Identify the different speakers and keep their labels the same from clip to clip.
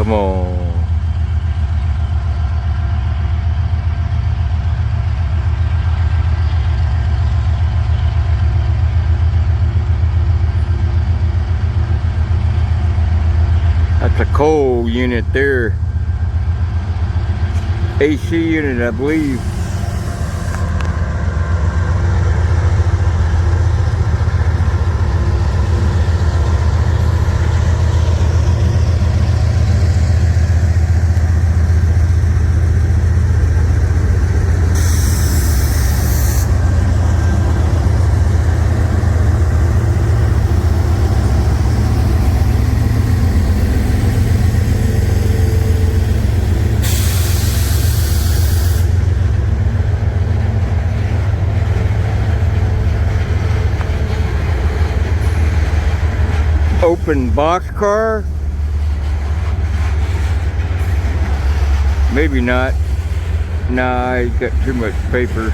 Speaker 1: Come on. That's a coal unit there. AC unit, I believe. Open boxcar? Maybe not. Nah, he's got too much paper.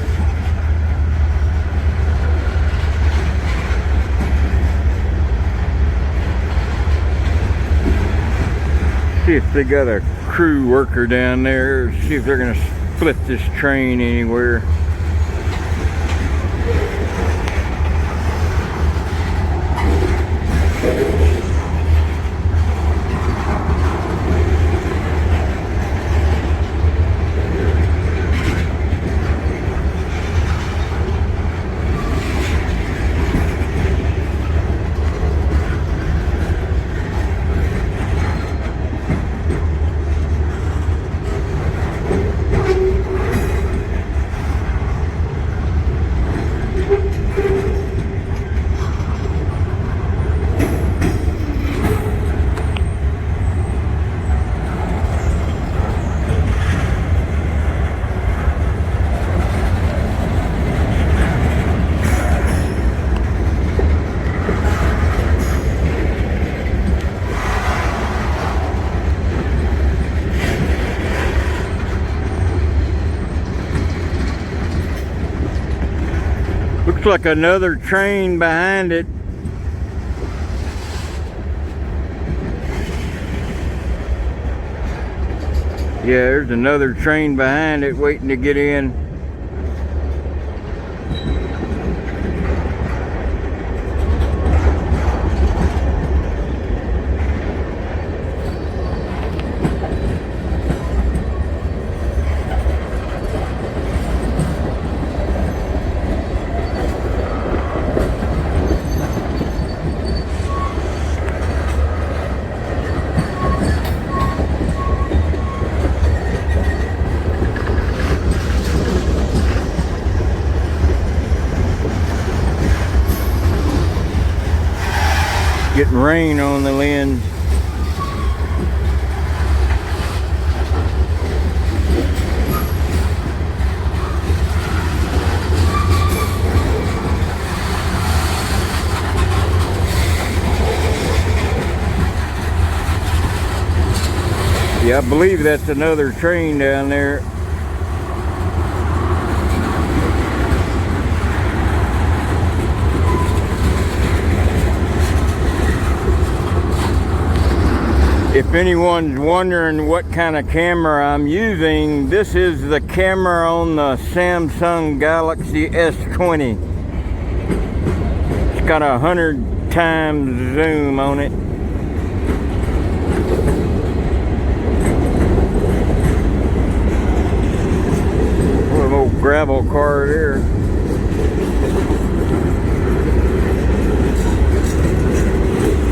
Speaker 1: See if they got a crew worker down there. See if they're gonna split this train anywhere. Looks like another train behind it. Yeah, there's another train behind it waiting to get in. Getting rain on the lens. Yeah, I believe that's another train down there. If anyone's wondering what kind of camera I'm using, this is the camera on the Samsung Galaxy S20. It's got 100 times zoom on it. What an old gravel car there.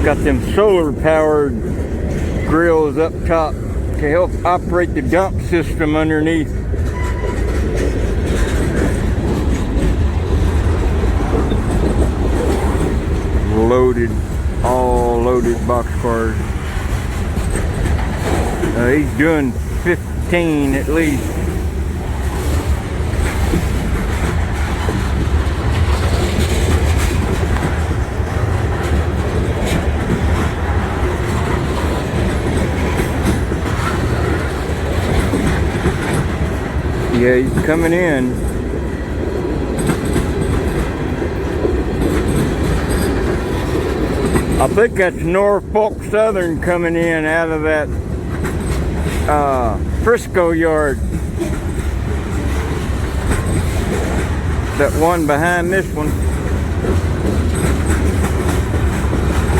Speaker 1: Got them solar powered grills up top to help operate the dump system underneath. Loaded, all loaded boxcars. He's doing 15 at least. Yeah, he's coming in. I think that's Norfolk Southern coming in out of that Frisco yard. That one behind this one.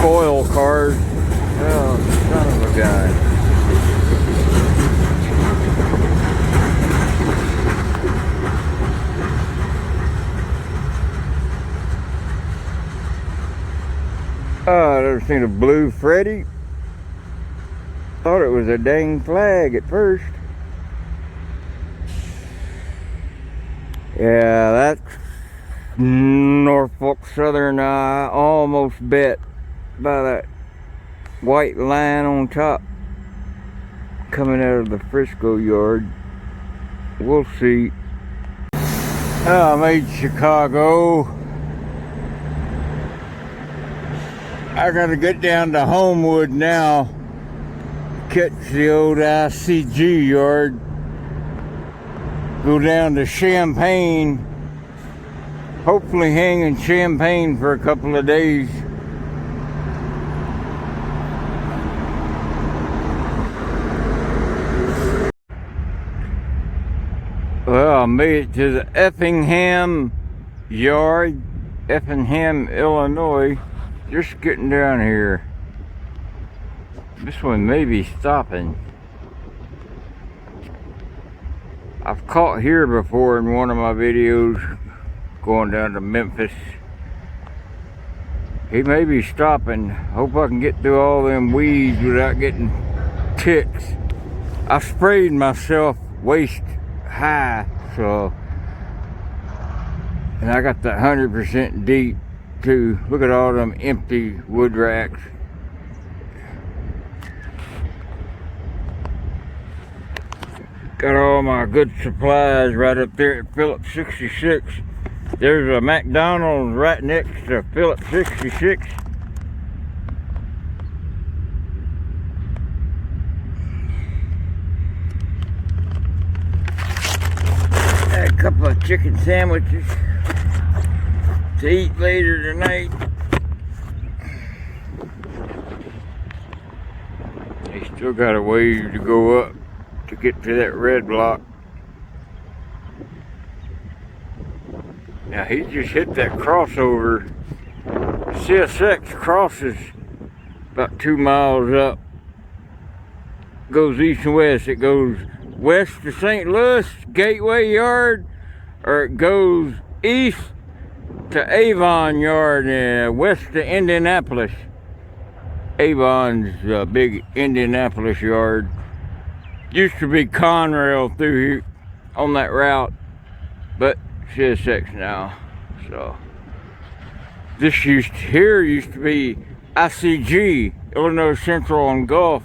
Speaker 1: Coil cars. Oh, son of a gun. Oh, I've never seen a blue Freddy. Thought it was a dang flag at first. Yeah, that's Norfolk Southern. I almost bet by that white line on top coming out of the Frisco yard. We'll see. Oh, I made Chicago. I gotta get down to Homewood now. Catch the old ICG yard. Go down to Champaign. Hopefully hang in Champaign for a couple of days. Well, I made it to the Effingham yard, Effingham, Illinois. Just getting down here. This one may be stopping. I've caught here before in one of my videos going down to Memphis. He may be stopping. Hope I can get through all them weeds without getting ticks. I sprayed myself waist high, so, and I got that 100% deep too. Look at all them empty wood racks. Got all my good supplies right up there at Phillips 66. There's a McDonald's right next to Phillips 66. Got a couple of chicken sandwiches to eat later tonight. They still got a ways to go up to get to that red block. Now he just hit that crossover. CSX crosses about 2 miles up. Goes east and west. It goes west to St. Louis, Gateway Yard, or it goes east to Avon Yard and west to Indianapolis. Avon's a big Indianapolis yard. Used to be Conrail through here on that route, but CSX now. So this here used to be ICG, Illinois Central and Gulf,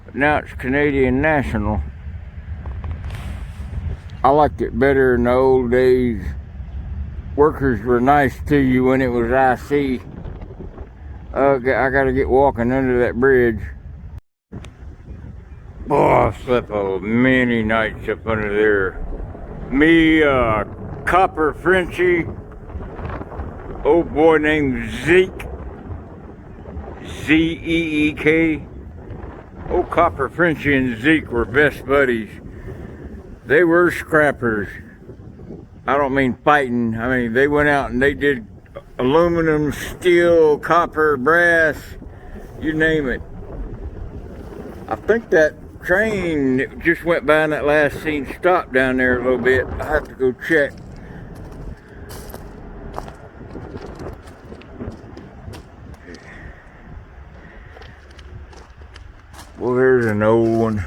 Speaker 1: but now it's Canadian National. I liked it better in the old days. Workers were nice to you when it was IC. I gotta get walking under that bridge. Boy, I slept many nights up under there. Me, Copper Frenchie, old boy named Zeke, Z-E-E-K. Old Copper Frenchie and Zeke were best buddies. They were scrappers. I don't mean fighting. I mean, they went out and they did aluminum, steel, copper, brass, you name it. I think that train that just went by in that last scene stopped down there a little bit. I have to go check. Well, there's an old one.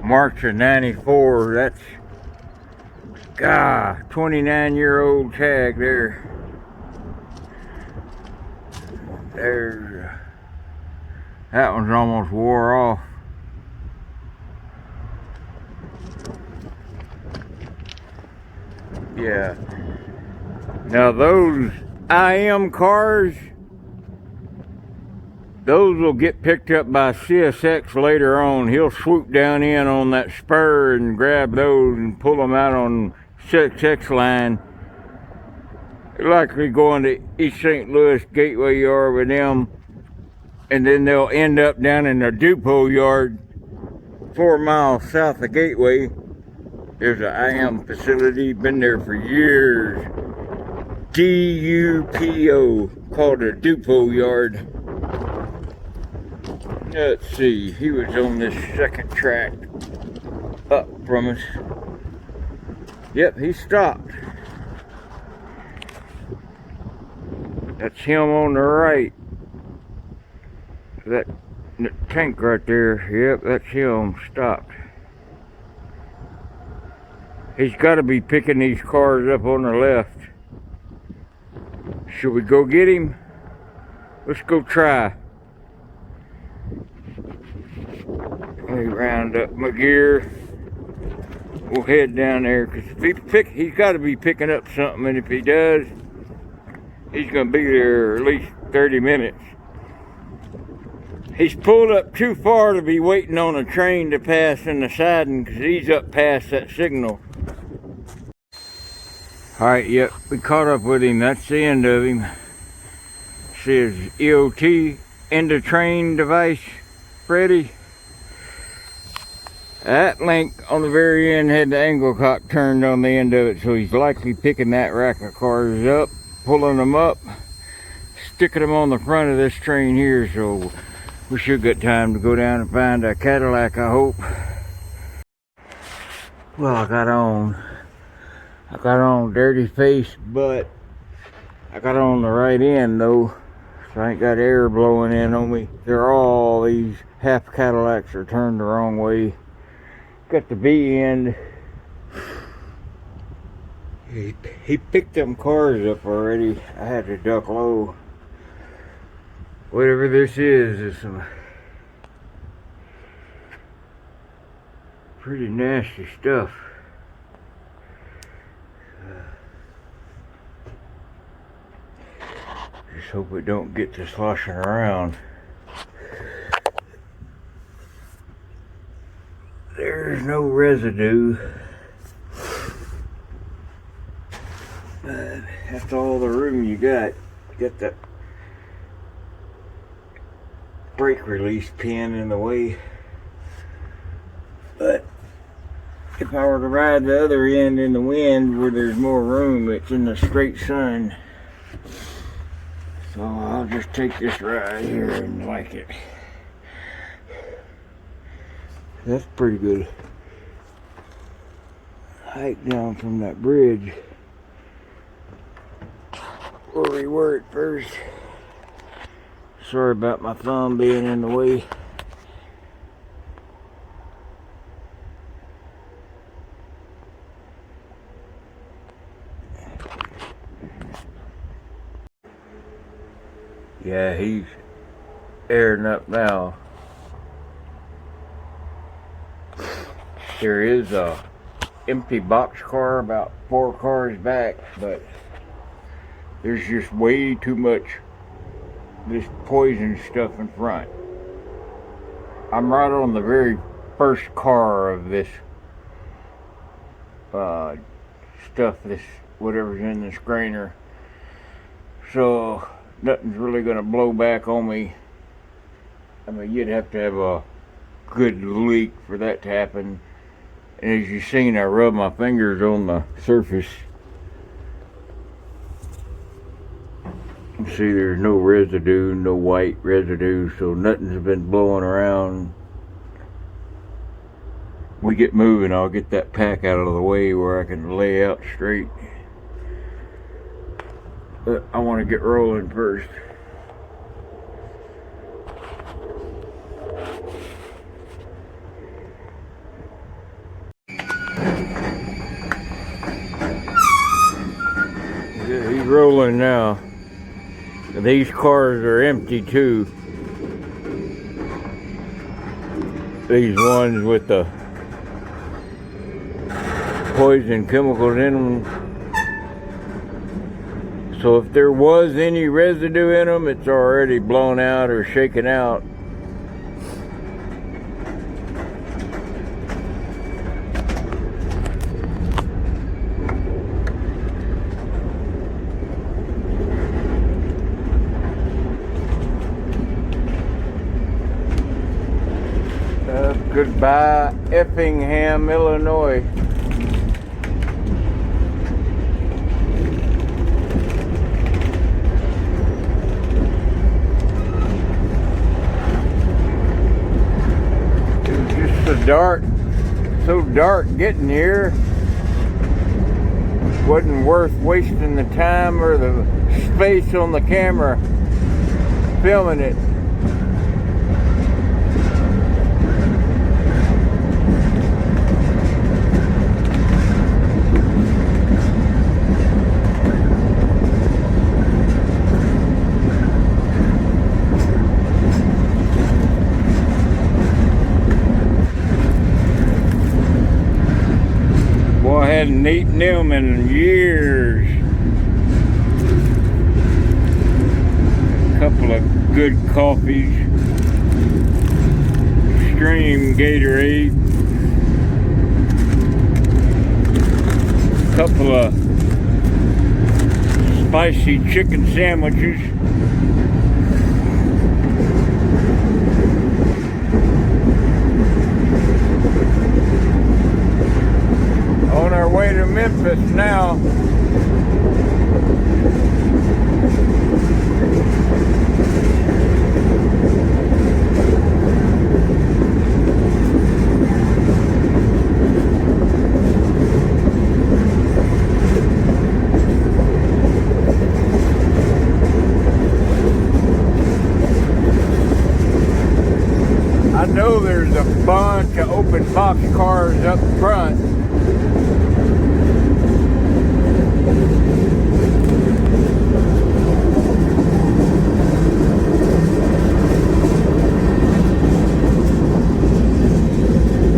Speaker 1: March of '94. That's, God, 29-year-old tag there. There's, that one's almost wore off. Yeah. Now those IM cars, those will get picked up by CSX later on. He'll swoop down in on that spur and grab those and pull them out on CSX line. Likely going to East St. Louis Gateway Yard with them. and then they'll end up down in the depot yard 4 miles south of Gateway. There's an IM facility, been there for years. DUPO, called a depot yard. Let's see, he was on this second track up from us. Yep, he stopped. That's him on the right. That tank right there, yep, that's him, stopped. He's got to be picking these cars up on the left. Should we go get him? Let's go try. Let me round up my gear. We'll head down there, because if he's got to be picking up something, and if he does, he's going to be there at least 30 minutes. He's pulled up too far to be waiting on a train to pass in the siding, because he's up past that signal. Alright, yep, we caught up with him. That's the end of him. Says EOT, end of train device, ready. That link on the very end had the angle cock turned on the end of it, so he's likely picking that rack of cars up, pulling them up, sticking them on the front of this train here, so we should get time to go down and find a Cadillac, I hope. Well, I got on dirty face, but I got on the right end though, so I ain't got air blowing in on me. All these half Cadillacs are turned the wrong way. Got the B end. He picked them cars up already. I had to duck low. Whatever this is some pretty nasty stuff. Just hope it don't get to sloshing around. There's no residue. That's all the room you got. Get that brake release pin in the way. But if I were to ride the other end in the wind where there's more room, it's in the straight sun. So I'll just take this ride here and like it. That's pretty good height down from that bridge where we were at first. Sorry about my thumb being in the way. Yeah, he's airing up now. There is a empty box car about 4 cars back, but there's just way too much this poison stuff in front. I'm right on the very first car of this stuff, this whatever's in this grainer, so nothing's really gonna blow back on me. I mean, you'd have to have a good leak for that to happen. And as you've seen, I rub my fingers on the surface. You see there's no residue, no white residue, so nothing's been blowing around. When we get moving, I'll get that pack out of the way where I can lay out straight. But I want to get rolling first. Yeah, he's rolling now. These cars are empty too. These ones with the poison chemicals in them. So if there was any residue in them, it's already blown out or shaken out. Goodbye, Effingham, Illinois. It was just so dark getting here. Wasn't worth wasting the time or the space on the camera filming it. Boy, I hadn't eaten them in years. A couple of good coffees. Extreme Gatorade. A couple of spicy chicken sandwiches. On our way to Memphis now. I know there's a bunch of open box cars up front.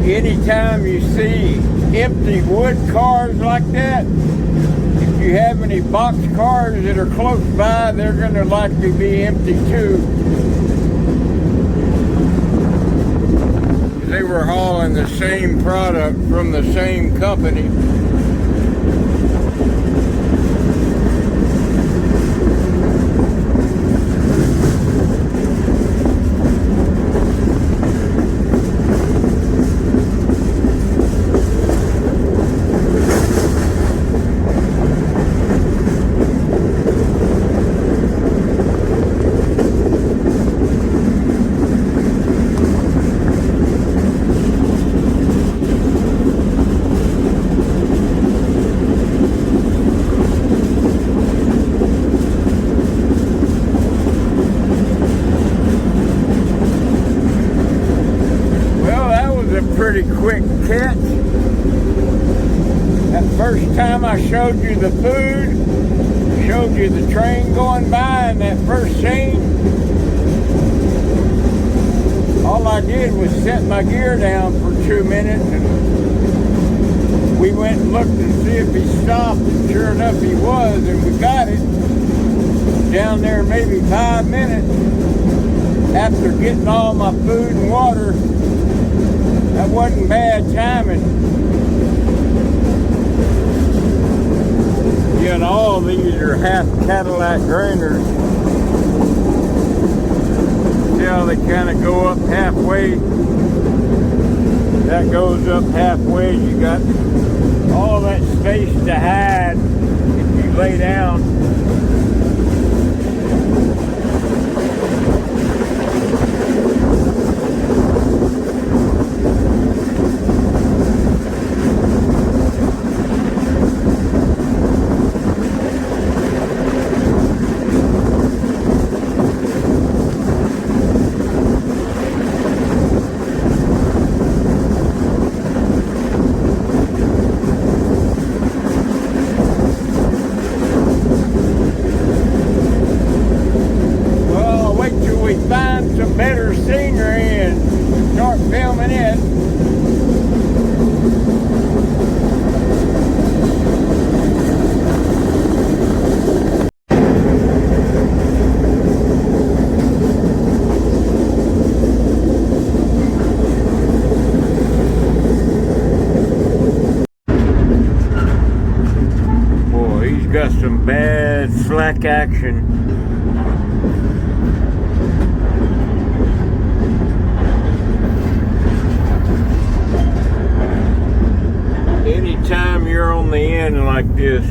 Speaker 1: Anytime you see empty wood cars like that, if you have any box cars that are close by, they're going to likely be empty too. They were hauling the same product from the same company. Pretty quick catch. That first time I showed you the food, showed you the train going by in that first scene, all I did was set my gear down for 2 minutes and we went and looked and see if he stopped, and sure enough he was, and we got it down there maybe 5 minutes after getting all my food and water. That wasn't bad timing. Yeah, and all these are half Cadillac grainers. See how they kind of go up halfway? That goes up halfway. You got all that space to hide if you lay down. Better scenery and start filming it. Boy, he's got some bad slack action. this.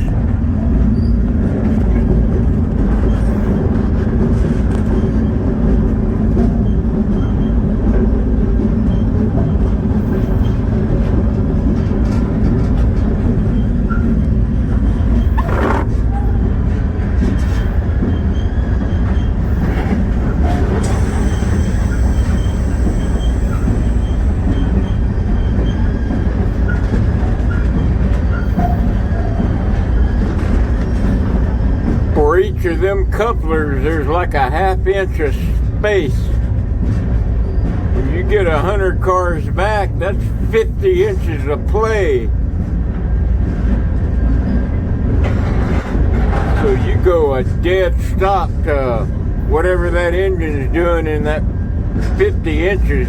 Speaker 1: For each of them couplers, there's like a ½ inch of space. When you get 100 cars back, that's 50 inches of play. So you go a dead stop to whatever that engine is doing in that 50 inches.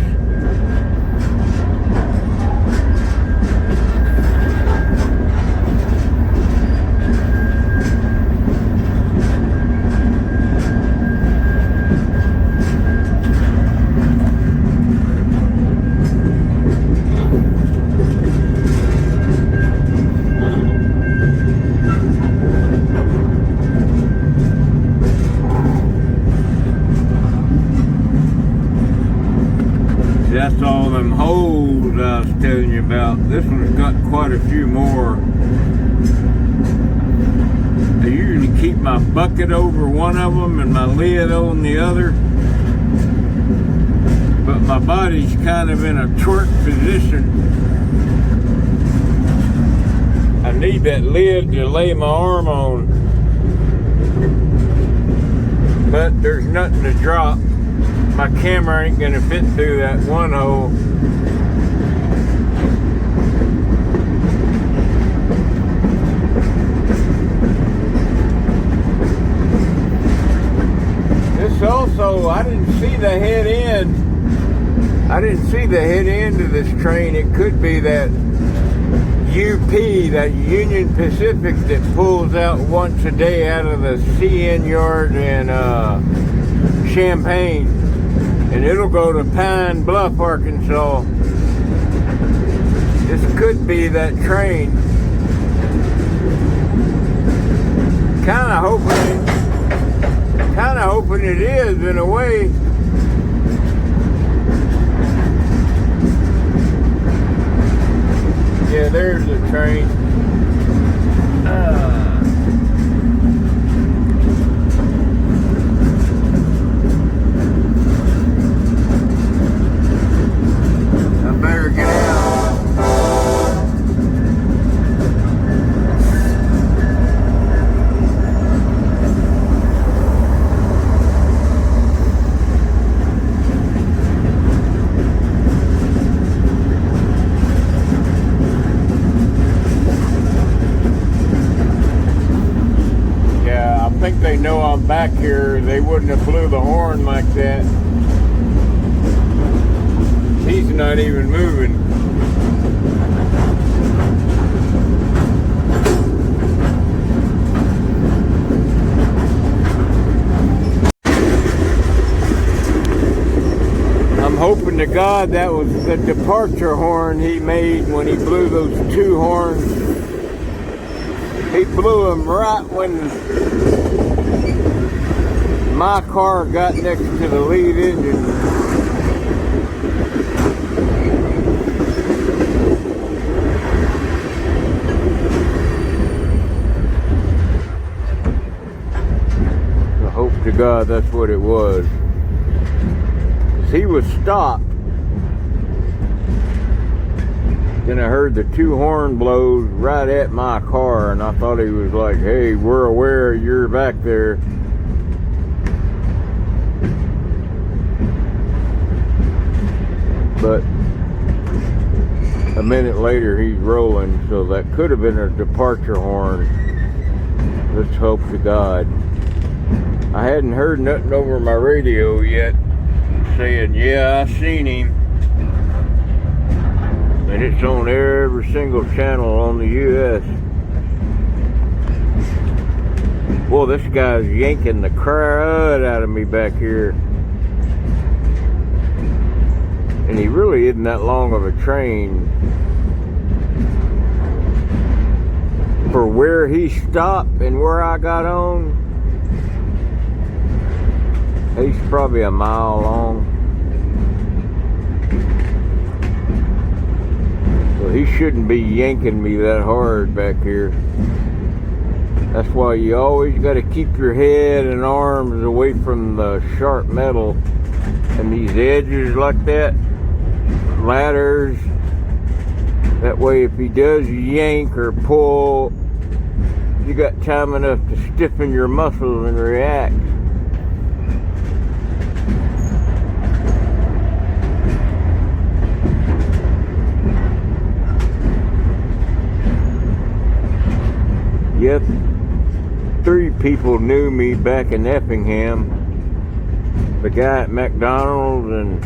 Speaker 1: That's all them holes I was telling you about. This one's got quite a few more. I usually keep my bucket over one of them and my lid on the other. But my body's kind of in a twerk position. I need that lid to lay my arm on. But there's nothing to drop. My camera ain't gonna fit through that one hole. This also, I didn't see the head end. I didn't see the head end of this train. It could be that UP, that Union Pacific, that pulls out once a day out of the CN yard in Champaign. And it'll go to Pine Bluff, Arkansas. This could be that train. Kinda hoping it is in a way. Yeah, there's the train. Better get out. Yeah, I think they know I'm back here. They wouldn't have blew the horn like that. He's not even moving. I'm hoping to God that was the departure horn he made when he blew those two horns. He blew them right when my car got next to the lead engine. To God, that's what it was. 'Cause he was stopped. Then I heard the two horn blows right at my car, and I thought he was like, "Hey, we're aware you're back there." But a minute later, he's rolling, so that could have been a departure horn. Let's hope to God. I hadn't heard nothing over my radio yet saying, yeah, I seen him. And it's on every single channel on the US. Boy, this guy's yanking the crud out of me back here. And he really isn't that long of a train. for where he stopped and where I got on, he's probably a mile long. So he shouldn't be yanking me that hard back here. That's why you always got to keep your head and arms away from the sharp metal and these edges like that, ladders. That way if he does yank or pull, you got time enough to stiffen your muscles and react. Yep, 3 people knew me back in Effingham. The guy at McDonald's and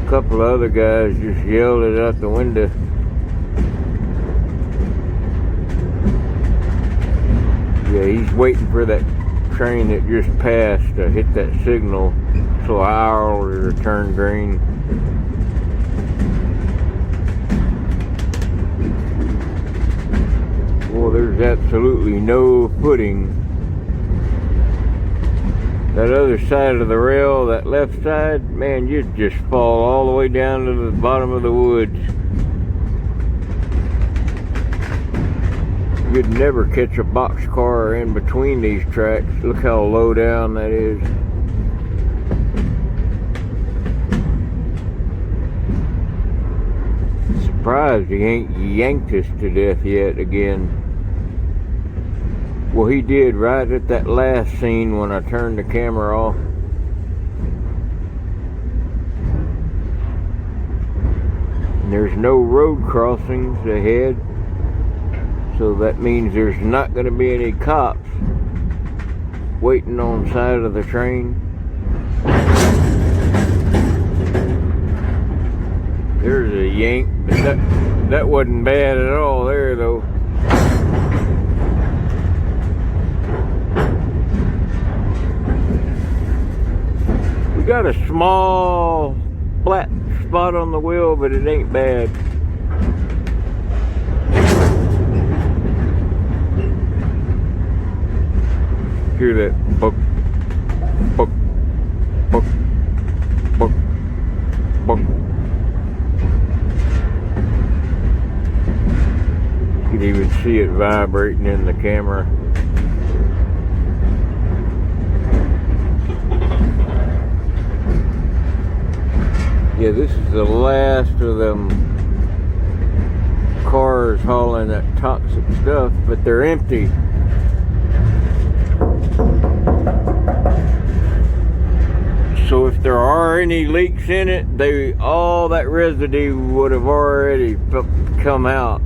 Speaker 1: a couple of other guys just yelled it out the window. Yeah, he's waiting for that train that just passed to hit that signal so ours will turn green. Well, there's absolutely no footing. That other side of the rail, that left side, man, you'd just fall all the way down to the bottom of the woods. You'd never catch a boxcar in between these tracks. Look how low down that is. Surprised he ain't yanked us to death yet again. Well, he did right at that last scene when I turned the camera off. And there's no road crossings ahead, so that means there's not going to be any cops waiting on the side of the train. There's a yank, but that wasn't bad at all there though. Got a small flat spot on the wheel, but it ain't bad. Hear that buck, buck, buck, buck, buck. You can even see it vibrating in the camera. Yeah, this is the last of them cars hauling that toxic stuff, but they're empty. So if there are any leaks in it, all that residue would have already come out.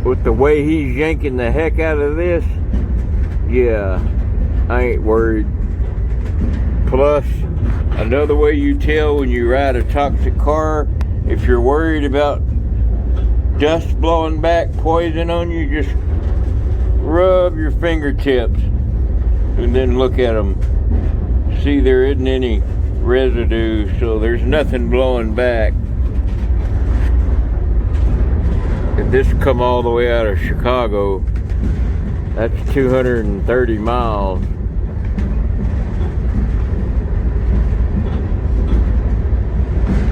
Speaker 1: With the way he's yanking the heck out of this, yeah, I ain't worried. Plus, another way you tell when you ride a toxic car, if you're worried about dust blowing back, poison on you, just rub your fingertips and then look at them. See, there isn't any residue, so there's nothing blowing back. If this come all the way out of Chicago, that's 230 miles.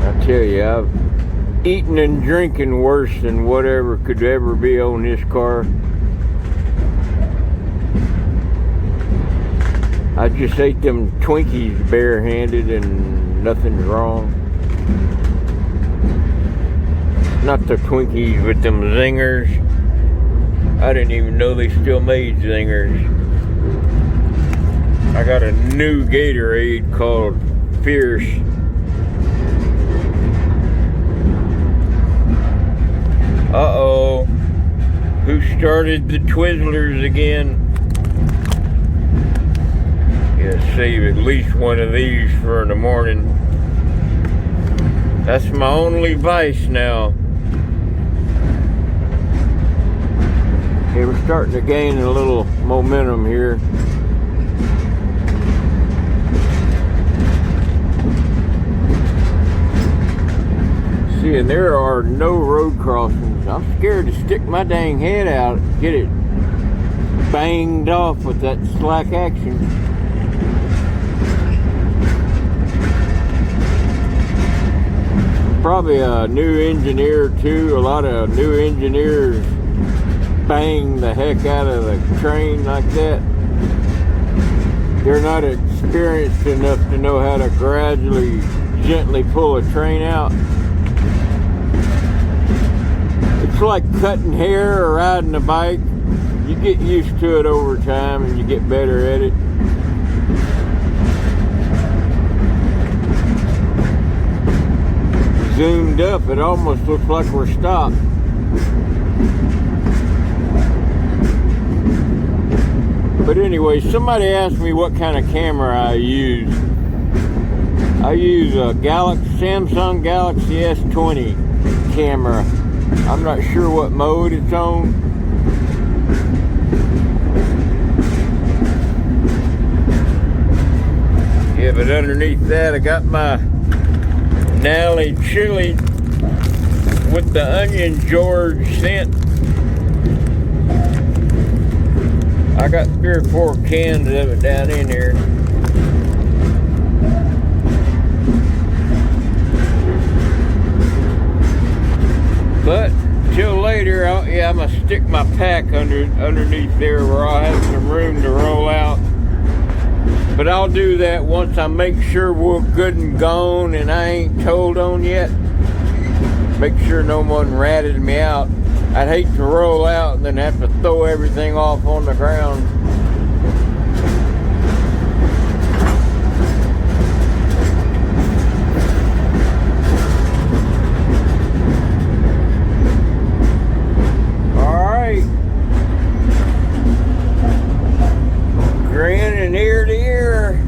Speaker 1: I tell you, I've eaten and drinking worse than whatever could ever be on this car. I just ate them Twinkies barehanded and nothing's wrong. Not the Twinkies with them zingers. I didn't even know they still made zingers. I got a new Gatorade called Fierce. Uh-oh. Who started the Twizzlers again? Yeah, save at least one of these for in the morning. That's my only vice now. Okay, we're starting to gain a little momentum here. See and there are no road crossings. I'm scared to stick my dang head out, get it banged off with that slack action. Probably a new engineer too. A lot of new engineers bang the heck out of the train like that. They're not experienced enough to know how to gradually, gently pull a train out. It's like cutting hair or riding a bike. You get used to it over time and you get better at it. Zoomed up, it almost looks like we're stopped. But anyway, somebody asked me what kind of camera I use. I use a Samsung Galaxy S20 camera. I'm not sure what mode it's on. Yeah, but underneath that I got my Nally chili with the onion George scent. I got 3 or 4 cans of it down in here. But till later, I'm gonna stick my pack underneath there where I'll have some room to roll out. But I'll do that once I make sure we're good and gone and I ain't told on yet. Make sure no one ratted me out. I'd hate to roll out and then have to throw everything off on the ground. All right. Grinning ear to ear.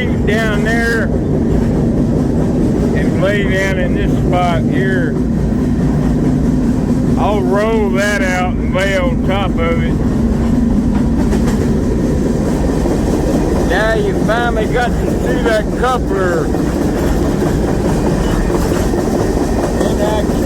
Speaker 1: feet down there and lay down in this spot here. I'll roll that out and lay on top of it. Now you finally got to see that coupler in action.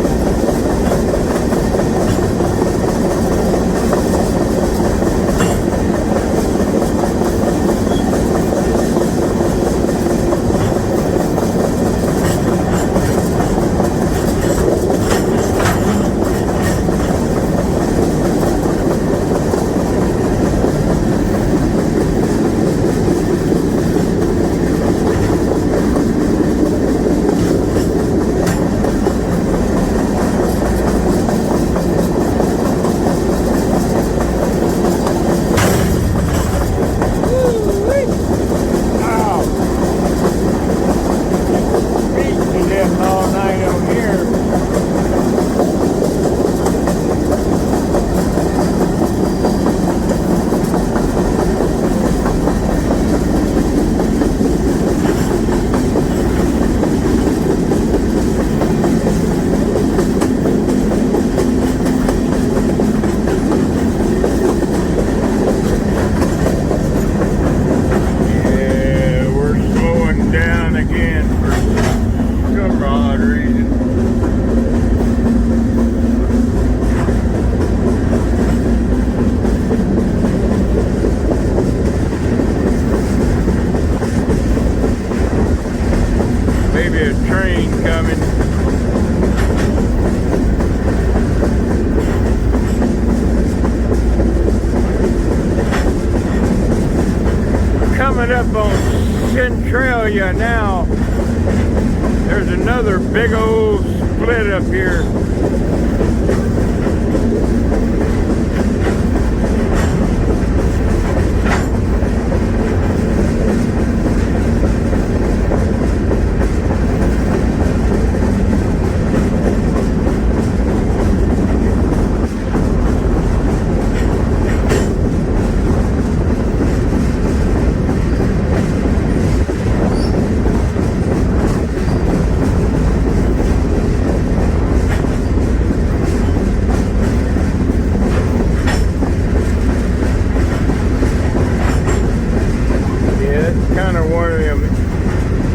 Speaker 1: Maybe a train coming. Coming up on Centralia now. There's another big old split up here.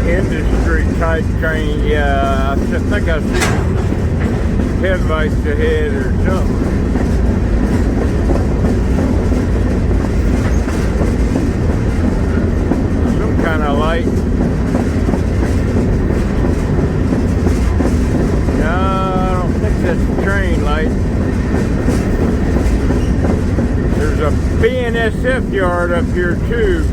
Speaker 1: Industry type train, yeah. I think I see headlights ahead or something. Some kind of light. No, I don't think that's a train light. There's a BNSF yard up here too.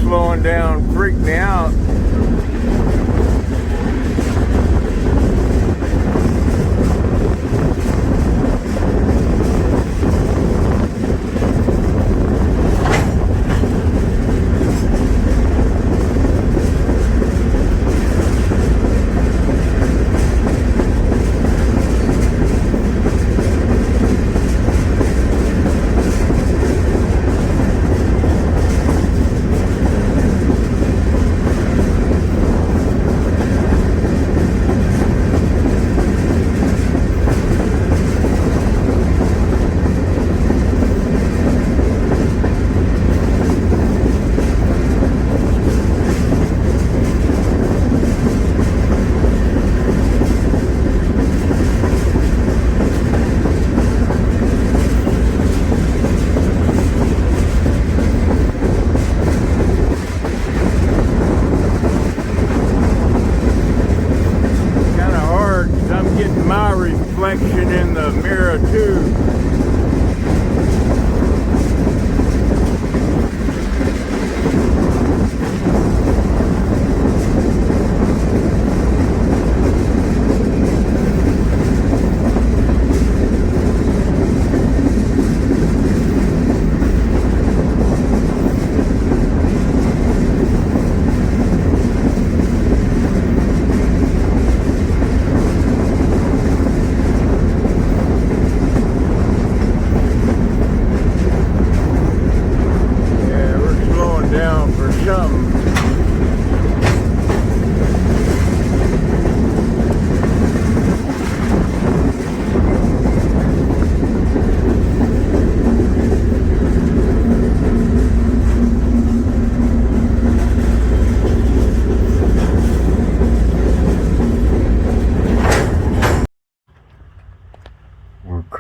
Speaker 1: Slowing down freaked me out. reflection in the mirror too.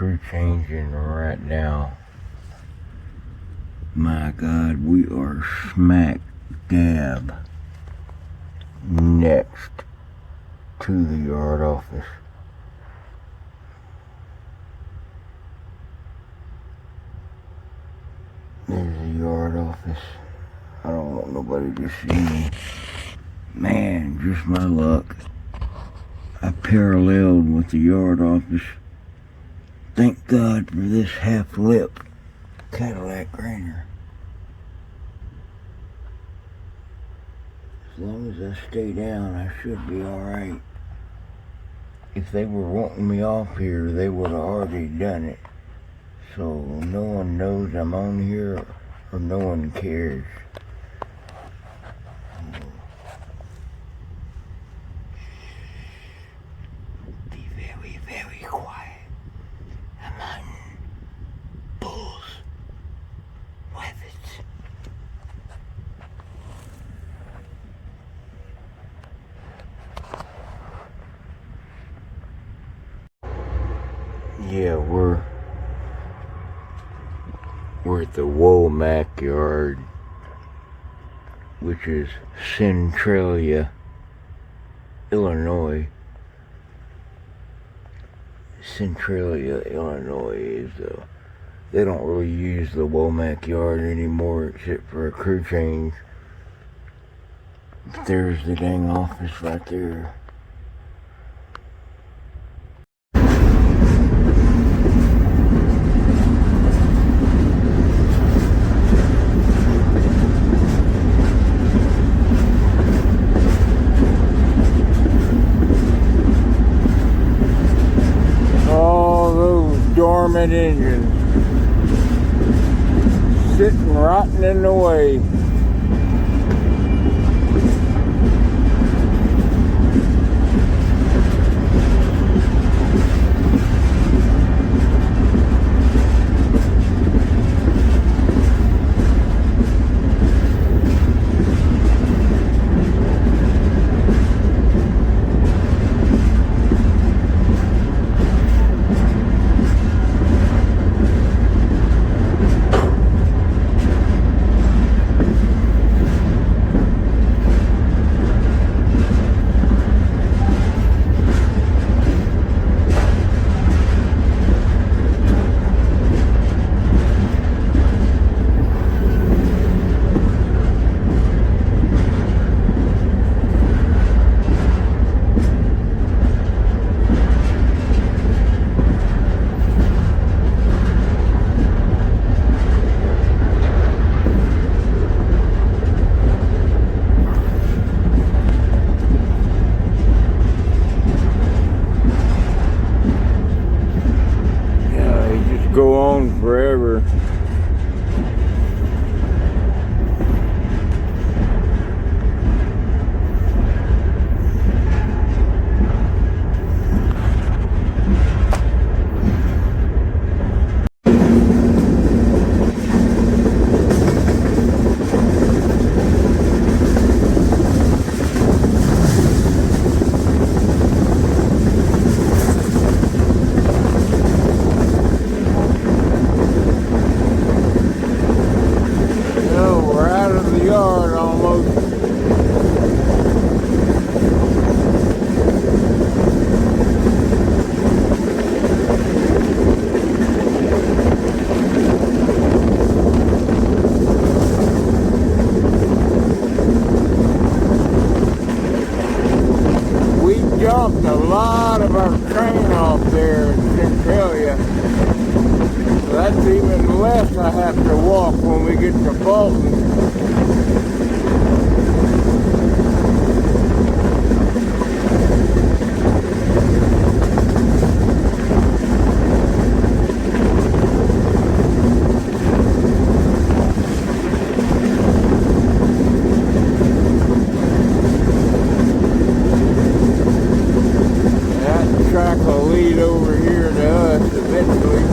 Speaker 1: crew changing right now. My God, we are smack dab next to the yard office. There's the yard office. I don't want nobody to see me. Man, just my luck. I paralleled with the yard office. Thank God for this half-lip Cadillac grainer. As long as I stay down, I should be alright. If they were wanting me off here, they would have already done it. So no one knows I'm on here, or no one cares. Be very, very quiet. I'm hunting bulls, rabbits. Yeah, we're at the Womack yard, which is Centralia, Illinois. Centralia, Illinois is they don't really use the Womack yard anymore except for a crew change. But there's the dang office right there. Dormant engines sitting rotting in the way. Go on forever. Jumped a lot of our train off there in Centralia. So that's even less I have to walk when we get to Fulton. Track will lead over here to us eventually.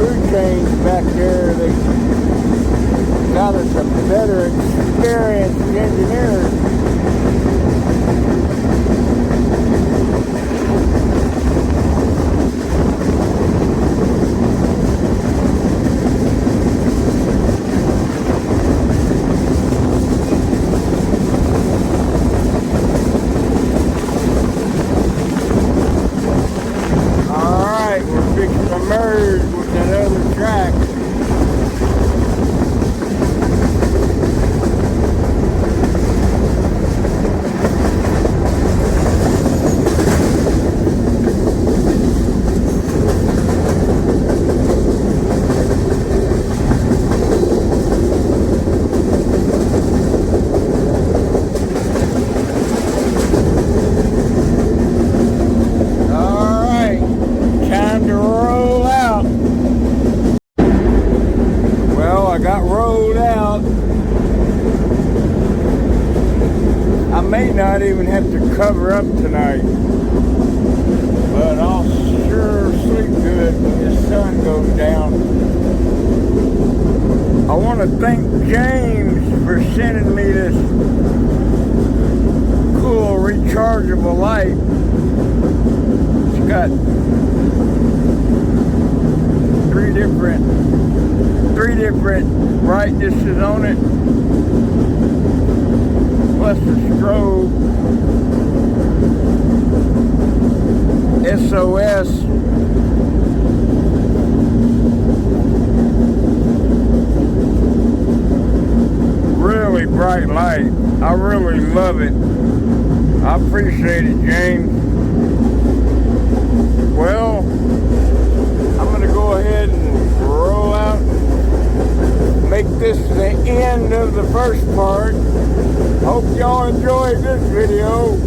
Speaker 1: crew change back there. They got us some better experienced engineers. Not even have to cover up tonight, but I'll sure sleep good when the sun goes down. I want to thank James for sending me this cool rechargeable light. It's got three different brightnesses on it, plus the strobe, SOS. Really bright light. I really love it. I appreciate it, James. Well, I'm going to go ahead and roll out, make this the end of the first part. Hope y'all enjoyed this video.